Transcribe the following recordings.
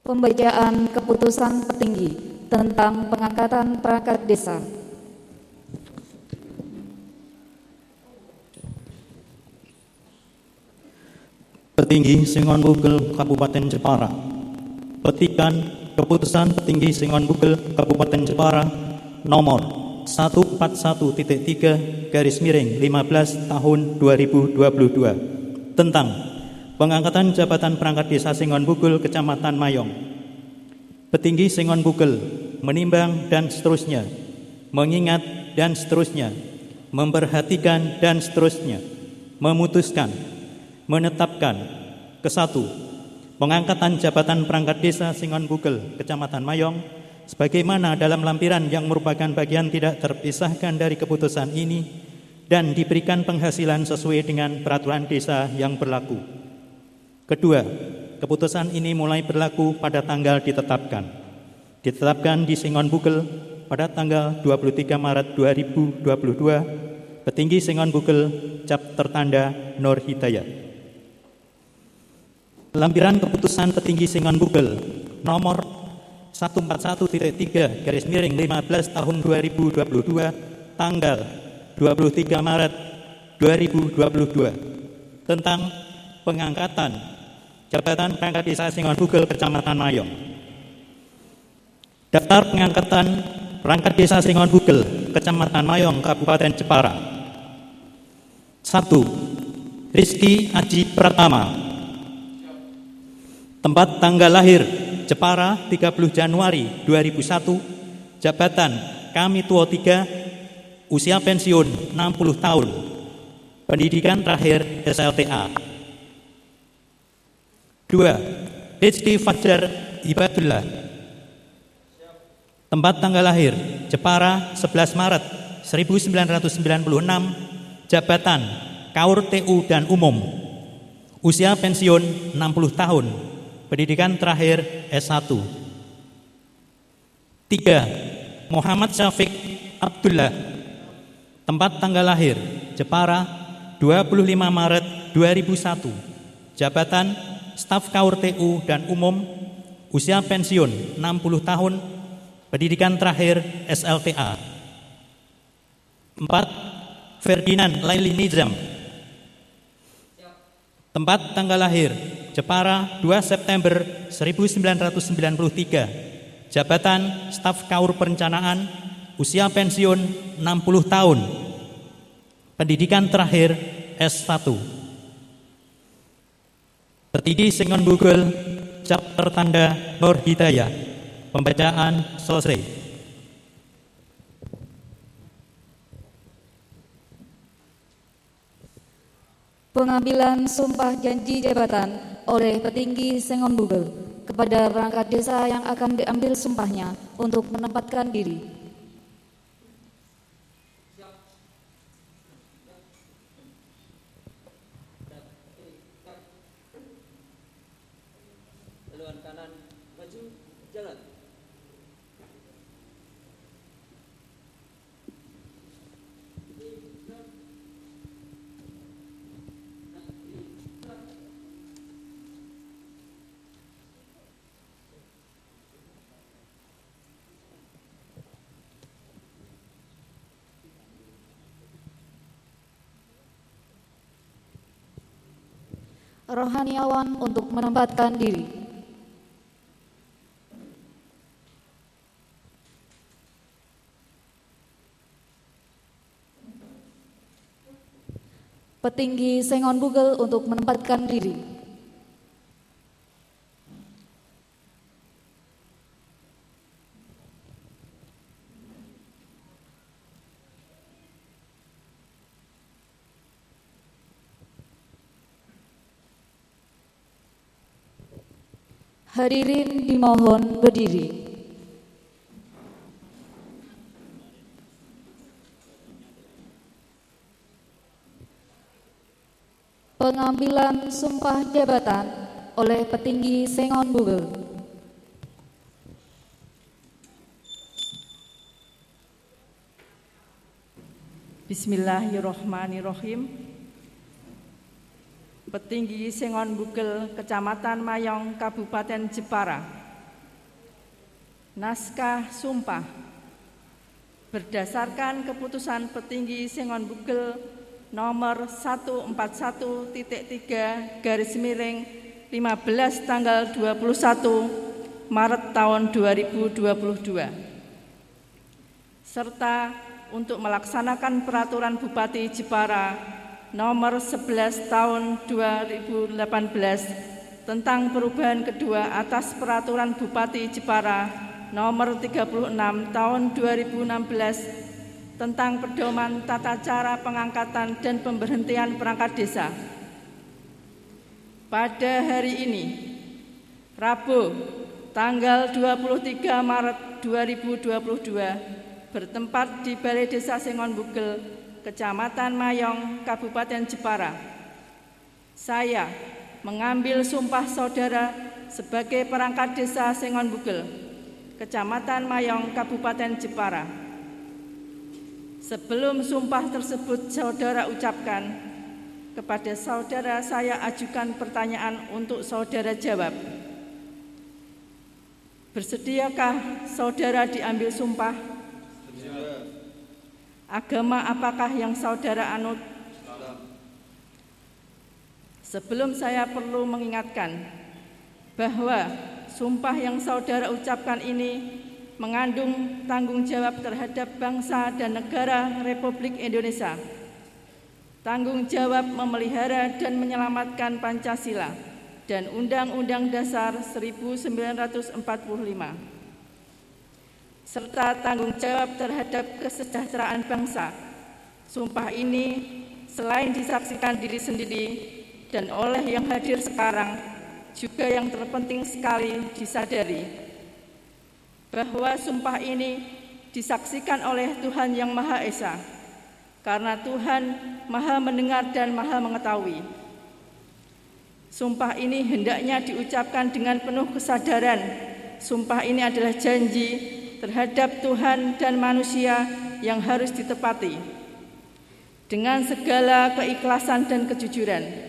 Pembacaan keputusan petinggi tentang pengangkatan perangkat desa. Petinggi Singon Bugel Kabupaten Jepara. Petikan keputusan Petinggi Singon Bugel Kabupaten Jepara nomor 141.3/15 tahun 2022 tentang pengangkatan jabatan perangkat desa Singon Bugel Kecamatan Mayong. Petinggi Singon Bugel menimbang dan seterusnya, mengingat dan seterusnya, memperhatikan dan seterusnya, memutuskan, menetapkan ke-1, pengangkatan jabatan perangkat desa Singon Bugel Kecamatan Mayong sebagaimana dalam lampiran yang merupakan bagian tidak terpisahkan dari keputusan ini dan diberikan penghasilan sesuai dengan peraturan desa yang berlaku. Kedua, keputusan ini mulai berlaku pada tanggal ditetapkan di Singon Bugel pada tanggal 23 Maret 2022. Petinggi Singon Bugel cap tertanda Nur Hidayat. Lampiran keputusan Petinggi Singon Bugel nomor 141.3/15 tahun 2022 tanggal 23 Maret 2022 tentang pengangkatan jabatan perangkat desa Singon Bugel Kecamatan Mayong. Daftar pengangkatan perangkat desa Singon Bugel Kecamatan Mayong Kabupaten Jepara. 1. Rizky Aji Pratama. Tempat tanggal lahir Jepara 30 Januari 2001. Jabatan Kami Tuo 3. Usia pensiun 60 tahun. Pendidikan terakhir SLTA. 2. Rizky Fajar Ibadullah. Tempat tanggal lahir Jepara 11 Maret 1996. Jabatan Kaur TU dan Umum. Usia pensiun 60 tahun. Pendidikan terakhir S1. 3. Muhammad Syafiq Abdullah. Tempat tanggal lahir Jepara 25 Maret 2001. Jabatan Staf Kaur TU dan Umum. Usia pensiun 60 tahun. Pendidikan terakhir SLTA. 4. Ferdinand Laili Nizam. Tempat tanggal lahir Jepara 2 September 1993. Jabatan Staf Kaur Perencanaan. Usia pensiun 60 tahun. Pendidikan terakhir S1. Petinggi Singon Bugel cap tertanda Nur Hidayat. Pembacaan selesai. Pengambilan sumpah janji jabatan oleh Petinggi Singon Bugel kepada perangkat desa yang akan diambil sumpahnya untuk menempatkan diri. Laluan kanan maju jalan. Rohaniawan untuk menempatkan diri. Petinggi Singon Bugel untuk menempatkan diri. Hadirin dimohon berdiri. Pengambilan sumpah jabatan oleh Petinggi Singon Bugel. Bismillahirrahmanirrahim. Petinggi Singon Bugel Kecamatan Mayong Kabupaten Jepara Naskah Sumpah berdasarkan keputusan Petinggi Sengon Bugel nomor 141.3/15 tanggal 21 Maret tahun 2022, serta untuk melaksanakan peraturan Bupati Jepara nomor 11 tahun 2018 tentang perubahan kedua atas peraturan Bupati Jepara nomor 36 tahun 2016 tentang pedoman tata cara pengangkatan dan pemberhentian perangkat desa. Pada hari ini, Rabu, tanggal 23 Maret 2022, bertempat di Balai Desa Sengon Bugel, Kecamatan Mayong, Kabupaten Jepara, saya mengambil sumpah saudara sebagai perangkat desa Sengon Bugel, Kecamatan Mayong, Kabupaten Jepara. Sebelum sumpah tersebut saudara ucapkan, kepada saudara saya ajukan pertanyaan untuk saudara jawab. Bersediakah saudara diambil sumpah? Agama apakah yang saudara anut? Sebelum saya perlu mengingatkan bahwa sumpah yang saudara ucapkan ini mengandung tanggung jawab terhadap bangsa dan negara Republik Indonesia, tanggung jawab memelihara dan menyelamatkan Pancasila dan Undang-Undang Dasar 1945, serta tanggung jawab terhadap kesejahteraan bangsa. Sumpah ini selain disaksikan diri sendiri dan oleh yang hadir sekarang, juga yang terpenting sekali disadari bahwa sumpah ini disaksikan oleh Tuhan Yang Maha Esa, karena Tuhan Maha Mendengar dan Maha Mengetahui. Sumpah ini hendaknya diucapkan dengan penuh kesadaran. Sumpah ini adalah janji terhadap Tuhan dan manusia yang harus ditepati dengan segala keikhlasan dan kejujuran.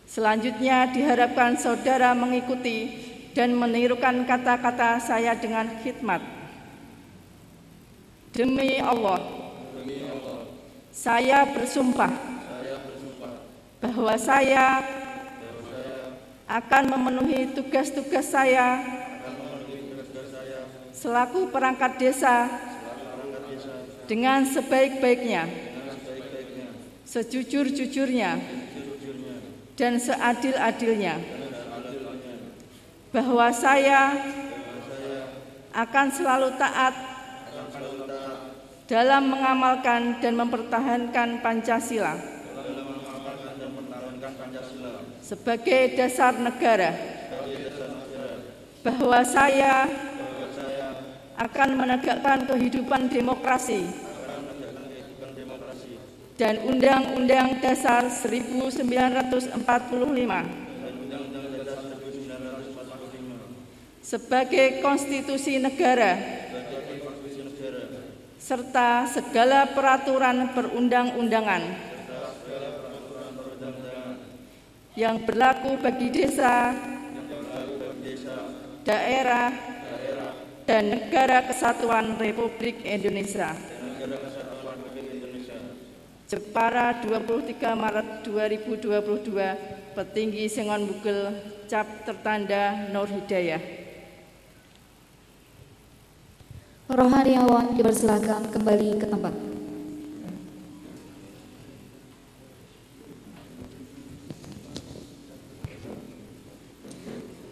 Selanjutnya diharapkan saudara mengikuti dan menirukan kata-kata saya dengan khidmat. Demi Allah, saya bersumpah bahwa saya akan memenuhi tugas-tugas saya selaku perangkat desa dengan sebaik-baiknya, sejujur-jujurnya, dan seadil-adilnya, bahwa saya akan selalu taat dalam mengamalkan dan mempertahankan Pancasila sebagai dasar negara, bahwa saya akan menegakkan kehidupan demokrasi dan Undang-Undang Dasar 1945 sebagai konstitusi negara, serta segala peraturan perundang-undangan yang berlaku bagi desa, daerah, dan negara kesatuan Republik Indonesia. Jepara, 23 Maret 2022, Petinggi Sengon Bugel, Cap tertanda Nur Hidayah. Rohaniawan dipersilakan kembali ke tempat.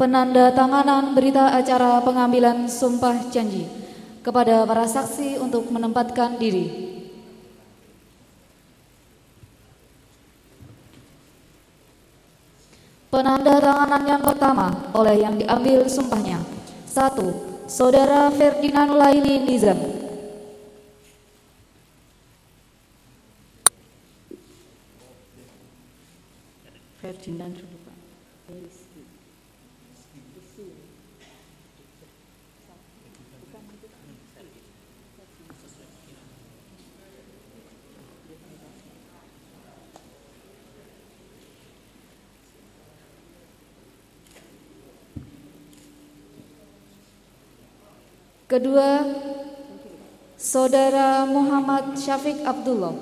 Penandatanganan berita acara pengambilan sumpah janji kepada para saksi untuk menempatkan diri. Penandatanganan yang pertama oleh yang diambil sumpahnya. 1. Saudara Ferdinand Laili Nizam. Ferdinand dulu, Pak. Kedua, Saudara Muhammad Syafiq Abdullah.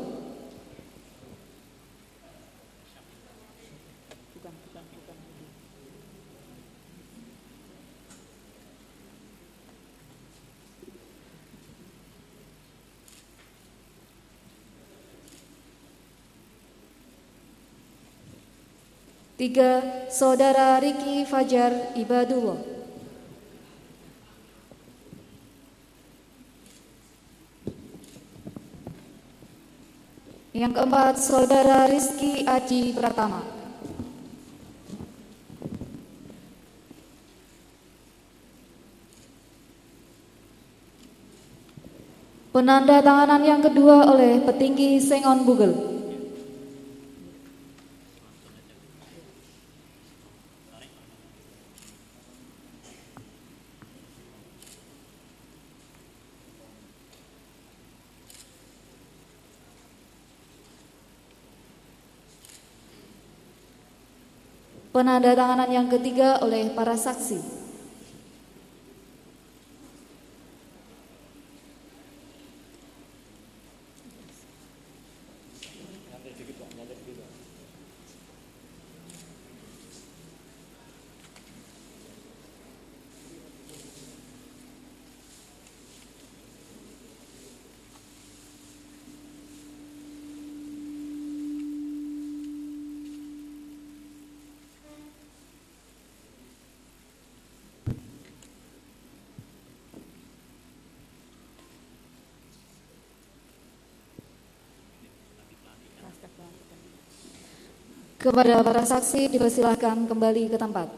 Tiga, Saudara Riki Fajar Ibadullah. Yang keempat, Saudara Rizky Aji Pratama. Penandatanganan yang kedua oleh petinggi Sengon Bugel. Penandatanganan yang ketiga oleh para saksi. Kepada para saksi dipersilahkan kembali ke tempat.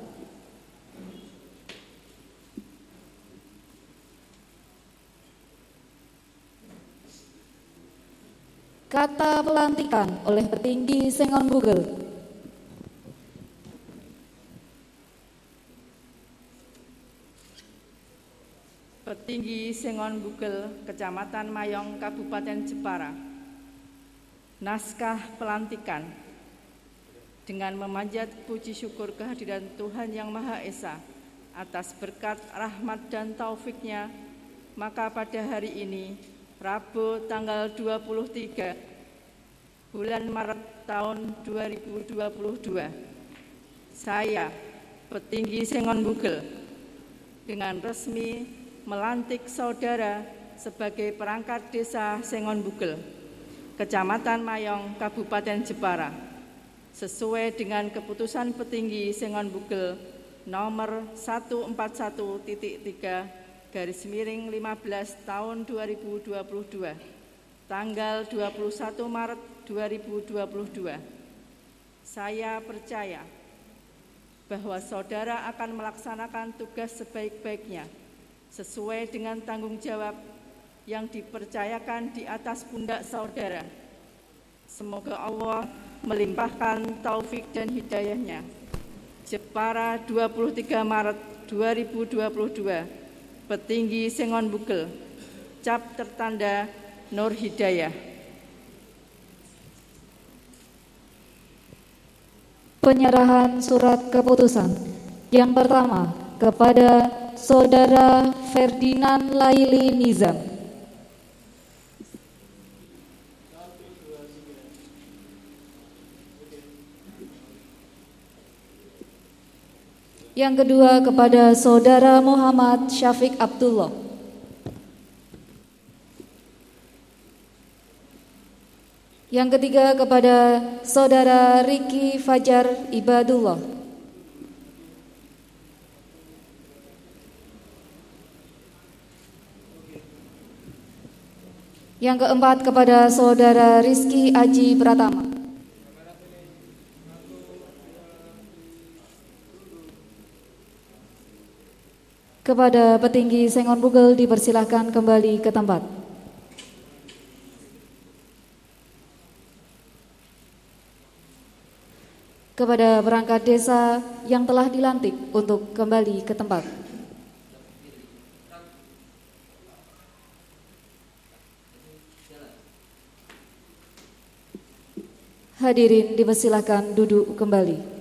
Kata pelantikan oleh petinggi Sengon Bugel. Petinggi Sengon Bugel, Kecamatan Mayong, Kabupaten Jepara. Naskah pelantikan. Dengan memanjat puji syukur kehadiran Tuhan Yang Maha Esa atas berkat rahmat dan taufiknya, maka pada hari ini, Rabu tanggal 23 bulan Maret tahun 2022, saya, petinggi Sengon Bugel, dengan resmi melantik saudara sebagai perangkat desa Sengon Bugel, Kecamatan Mayong, Kabupaten Jepara, sesuai dengan keputusan petinggi Sengon Bugel nomor 141.3/15 tahun 2022, tanggal 21 Maret 2022. Saya percaya bahwa saudara akan melaksanakan tugas sebaik-baiknya sesuai dengan tanggung jawab yang dipercayakan di atas pundak saudara. Semoga Allah melimpahkan taufik dan hidayahnya. Jepara, 23 Maret 2022, petinggi Sengon Bugel, cap tertanda Nur Hidayah. Penyerahan surat keputusan. Yang pertama, kepada Saudara Ferdinand Laili Nizam. Yang kedua, kepada Saudara Muhammad Syafiq Abdullah. Yang ketiga, kepada Saudara Riki Fajar Ibadullah. Yang keempat, kepada Saudara Rizky Aji Pratama. Kepada petinggi Sengon Bugel dipersilahkan kembali ke tempat. Kepada perangkat desa yang telah dilantik untuk kembali ke tempat. Hadirin dipersilahkan duduk kembali.